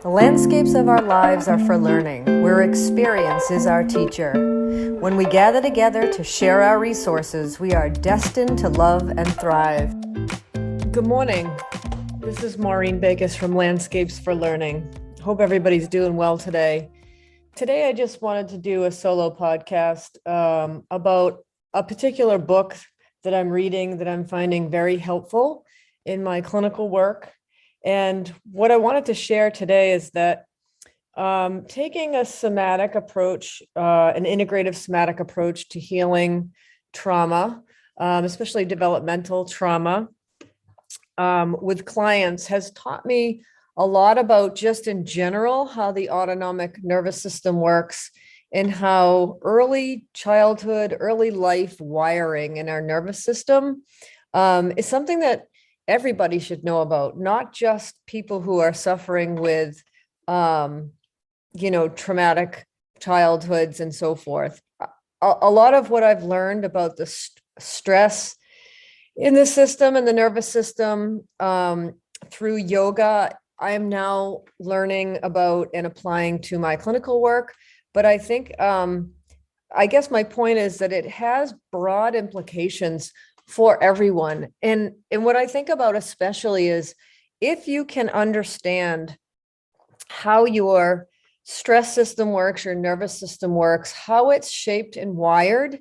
The landscapes of our lives are for learning, where experience is our teacher. When we gather together to share our resources, we are destined to love and thrive. Good morning. This is Maureen from Landscapes for Learning. Hope everybody's doing well today. Today, I just wanted to do a solo podcast about a particular book that I'm reading that I'm finding very helpful in my clinical work. And what I wanted to share today is that taking a somatic approach, an integrative somatic approach to healing trauma, especially developmental trauma, with clients has taught me a lot about just in general how the autonomic nervous system works and how early childhood, early life wiring in our nervous system is something that everybody should know about, not just people who are suffering with, traumatic childhoods and so forth. A lot of what I've learned about the stress in the system and the nervous system through yoga, I am now learning about and applying to my clinical work. But I think, I guess my point is that it has broad implications for everyone. And what I think about especially is if you can understand how your stress system works, your nervous system works, how it's shaped and wired,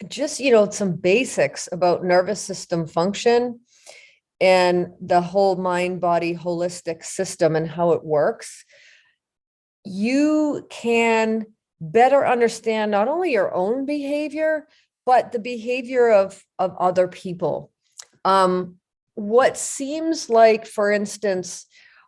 just, some basics about nervous system function and the whole mind, body, holistic system and how it works, you can better understand not only your own behavior, but the behavior of other people. What seems like, for instance,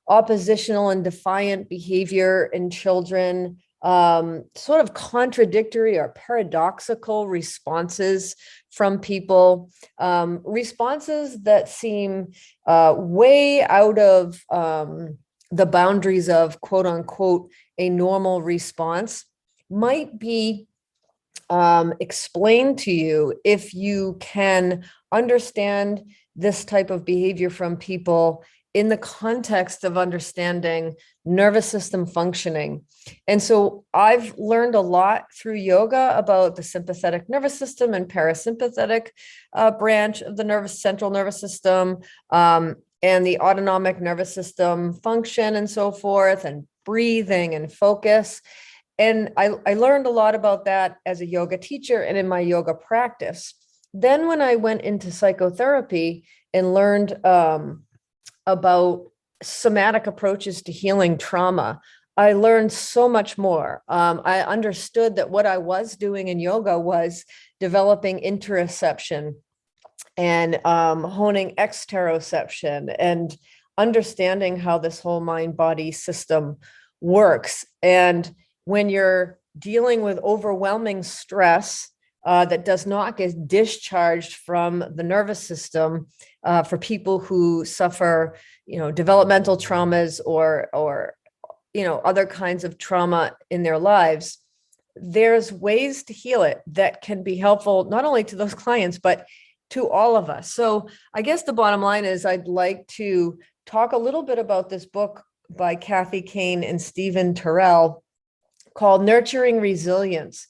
oppositional and defiant behavior in children, sort of contradictory or paradoxical responses from people, responses that seem way out of the boundaries of quote unquote a normal response might be explained to you if you can understand this type of behavior from people in the context of understanding nervous system functioning. And so I've learned a lot through yoga about the sympathetic nervous system and parasympathetic branch of the central nervous system, and the autonomic nervous system function and so forth, and breathing and focus. And I learned a lot about that as a yoga teacher and in my yoga practice. Then when I went into psychotherapy and learned about somatic approaches to healing trauma, I learned so much more. I understood that what I was doing in yoga was developing interoception and honing exteroception and understanding how this whole mind-body system works. And when you're dealing with overwhelming stress that does not get discharged from the nervous system, for people who suffer, developmental traumas or other kinds of trauma in their lives, there's ways to heal it that can be helpful not only to those clients, but to all of us. So I guess the bottom line is I'd like to talk a little bit about this book by Kathy Kain and Stephen Terrell called Nurturing Resilience,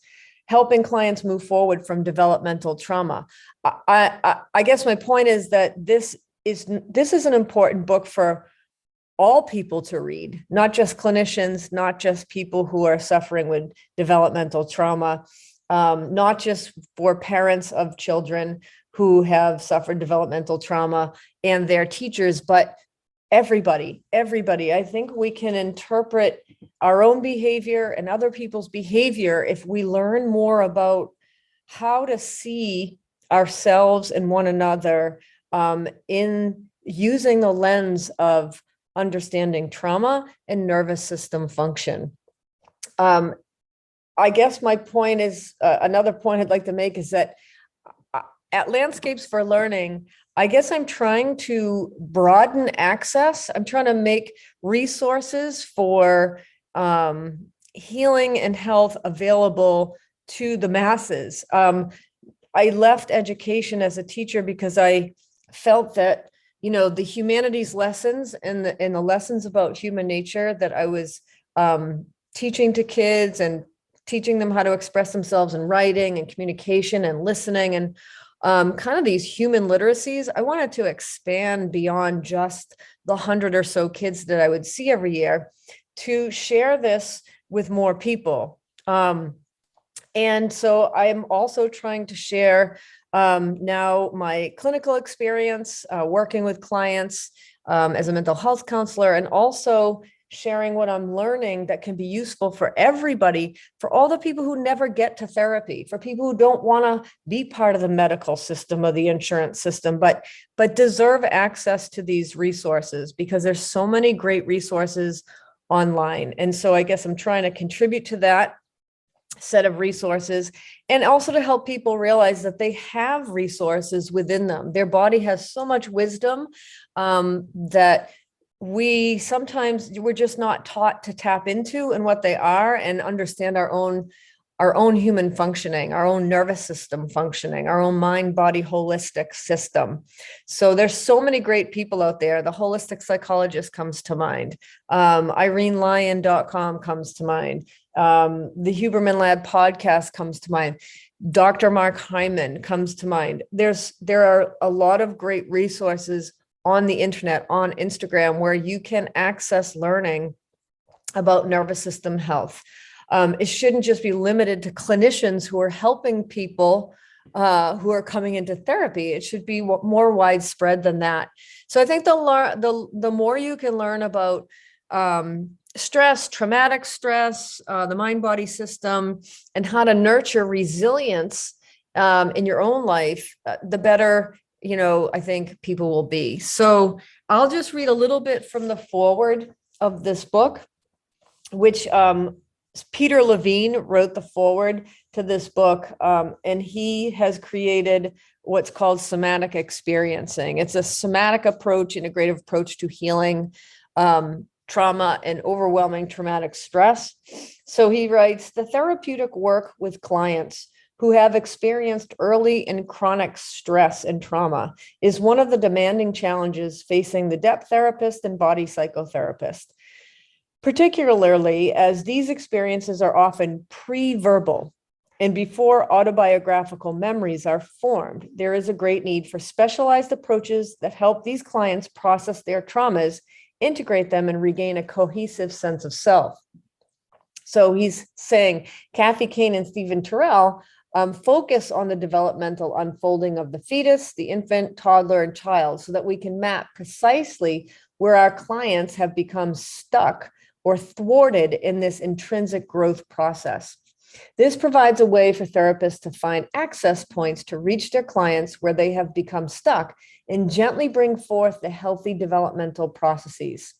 helping clients move forward from developmental trauma. I guess my point is that this is an important book for all people to read, not just clinicians, not just people who are suffering with developmental trauma, not just for parents of children who have suffered developmental trauma and their teachers, but everybody. I think we can interpret our own behavior and other people's behavior if we learn more about how to see ourselves and one another in using the lens of understanding trauma and nervous system function. I guess my point is, another point I'd like to make is that at Landscapes for Learning, I guess I'm trying to broaden access. I'm trying to make resources for healing and health available to the masses. I left education as a teacher because I felt that the humanities lessons and the lessons about human nature that I was teaching to kids and teaching them how to express themselves in writing and communication and listening and kind of these human literacies, I wanted to expand beyond just the 100 or so kids that I would see every year to share this with more people. And so I'm also trying to share now my clinical experience working with clients as a mental health counselor, and also sharing what I'm learning that can be useful for everybody, for all the people who never get to therapy, for people who don't want to be part of the medical system or the insurance system, but deserve access to these resources, because there's so many great resources online. And so I guess I'm trying to contribute to that set of resources, and also to help people realize that they have resources within them. Their body has so much wisdom that we're just not taught to tap into and what they are and understand our own human functioning, our own nervous system functioning, our own mind body holistic system. So there's so many great people out there. The holistic psychologist comes to mind. IreneLyon.com comes to mind. The Huberman Lab podcast comes to mind. Dr. Mark Hyman comes to mind. There are a lot of great resources on the internet, on Instagram, where you can access learning about nervous system health. It shouldn't just be limited to clinicians who are helping people who are coming into therapy. It should be more widespread than that. So I think the more you can learn about stress, traumatic stress, the mind-body system, and how to nurture resilience in your own life, the better, I think people will be. So I'll just read a little bit from the foreword of this book, which Peter Levine wrote the foreword to this book, and he has created what's called somatic experiencing. It's a somatic approach, integrative approach to healing trauma and overwhelming traumatic stress. So he writes, the therapeutic work with clients who have experienced early and chronic stress and trauma is one of the demanding challenges facing the depth therapist and body psychotherapist, particularly as these experiences are often pre-verbal and before autobiographical memories are formed. There is a great need for specialized approaches that help these clients process their traumas, integrate them, and regain a cohesive sense of self. So he's saying Kathy Kain and Stephen Terrell focus on the developmental unfolding of the fetus, the infant, toddler, and child, so that we can map precisely where our clients have become stuck or thwarted in this intrinsic growth process. This provides a way for therapists to find access points to reach their clients where they have become stuck and gently bring forth the healthy developmental processes.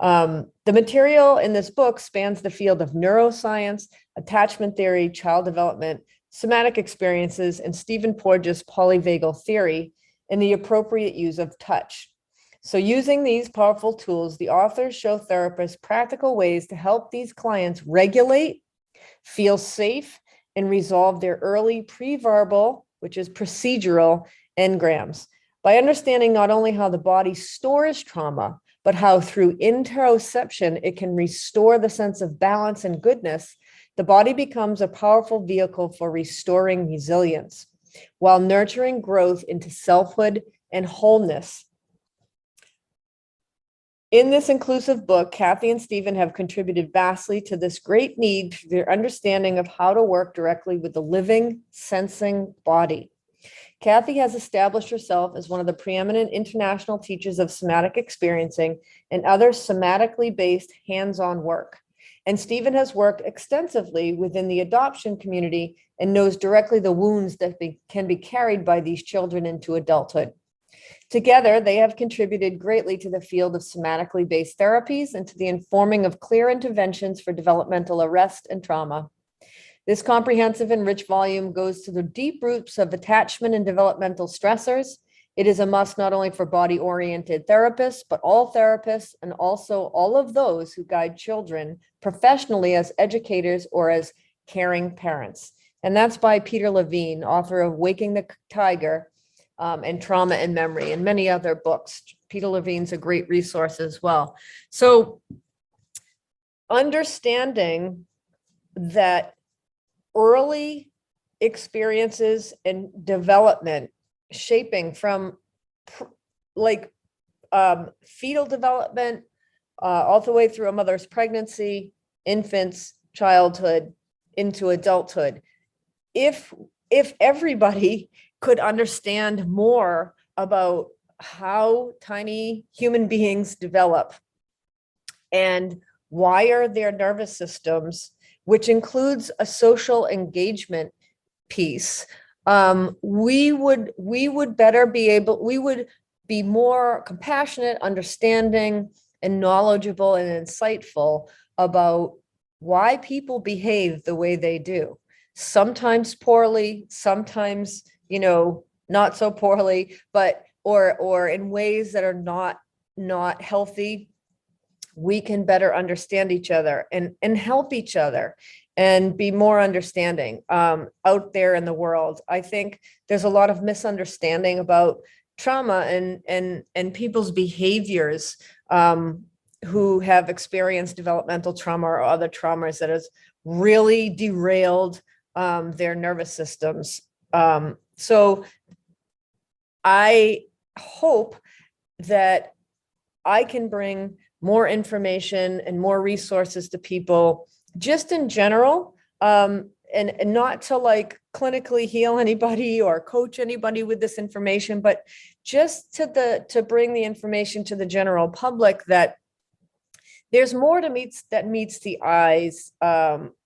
The material in this book spans the field of neuroscience, attachment theory, child development, somatic experiences, and Stephen Porges' polyvagal theory, and the appropriate use of touch. So using these powerful tools, the authors show therapists practical ways to help these clients regulate, feel safe, and resolve their early pre-verbal, which is procedural, engrams. By understanding not only how the body stores trauma, but how through interoception it can restore the sense of balance and goodness, the body becomes a powerful vehicle for restoring resilience while nurturing growth into selfhood and wholeness. In this inclusive book, Kathy and Stephen have contributed vastly to this great need through their understanding of how to work directly with the living, sensing body. Kathy has established herself as one of the preeminent international teachers of somatic experiencing and other somatically based hands-on work. And Stephen has worked extensively within the adoption community and knows directly the wounds that can be carried by these children into adulthood. Together, they have contributed greatly to the field of somatically based therapies and to the informing of clear interventions for developmental arrest and trauma. This comprehensive and rich volume goes to the deep roots of attachment and developmental stressors. It is a must not only for body-oriented therapists, but all therapists and also all of those who guide children professionally as educators or as caring parents. And that's by Peter Levine, author of Waking the Tiger, and Trauma and Memory, and many other books. Peter Levine's a great resource as well. So understanding that early experiences and development, shaping from fetal development all the way through a mother's pregnancy, infants, childhood, into adulthood. If everybody could understand more about how tiny human beings develop and wire their nervous systems, which includes a social engagement piece, we would be more compassionate, understanding, and knowledgeable and insightful about why people behave the way they do. Sometimes poorly, sometimes, not so poorly, but or in ways that are not healthy. We can better understand each other and help each other and be more understanding out there in the world. I think there's a lot of misunderstanding about trauma and people's behaviors who have experienced developmental trauma or other traumas that has really derailed their nervous systems. So I hope that I can bring more information and more resources to people just in general, and not to clinically heal anybody or coach anybody with this information, but just to bring the information to the general public that there's more that meets the eyes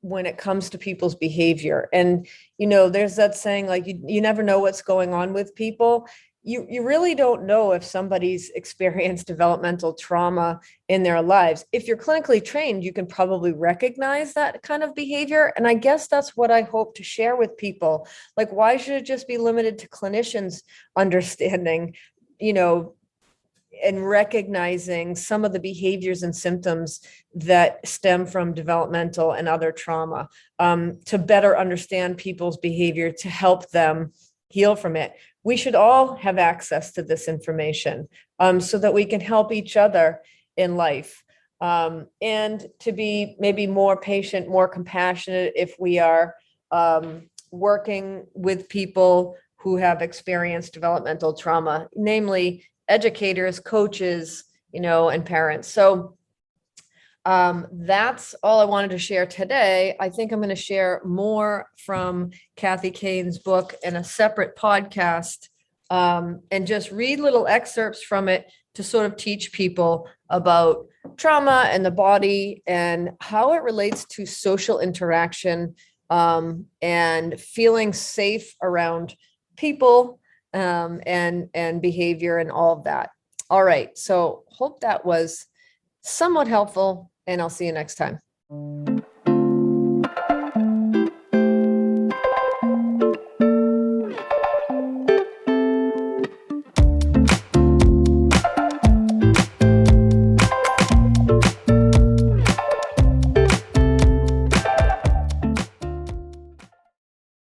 when it comes to people's behavior. And, there's that saying, you never know what's going on with people. You really don't know if somebody's experienced developmental trauma in their lives. If you're clinically trained, you can probably recognize that kind of behavior. And I guess that's what I hope to share with people. Why should it just be limited to clinicians understanding, and recognizing some of the behaviors and symptoms that stem from developmental and other trauma, to better understand people's behavior, to help them heal from it. We should all have access to this information so that we can help each other in life, and to be maybe more patient, more compassionate if we are working with people who have experienced developmental trauma, namely educators, coaches, and parents. So that's all I wanted to share today. I think I'm going to share more from Kathy Kain's book in a separate podcast, and just read little excerpts from it to sort of teach people about trauma and the body and how it relates to social interaction, and feeling safe around people, and behavior and all of that. All right. So hope that was somewhat helpful, and I'll see you next time.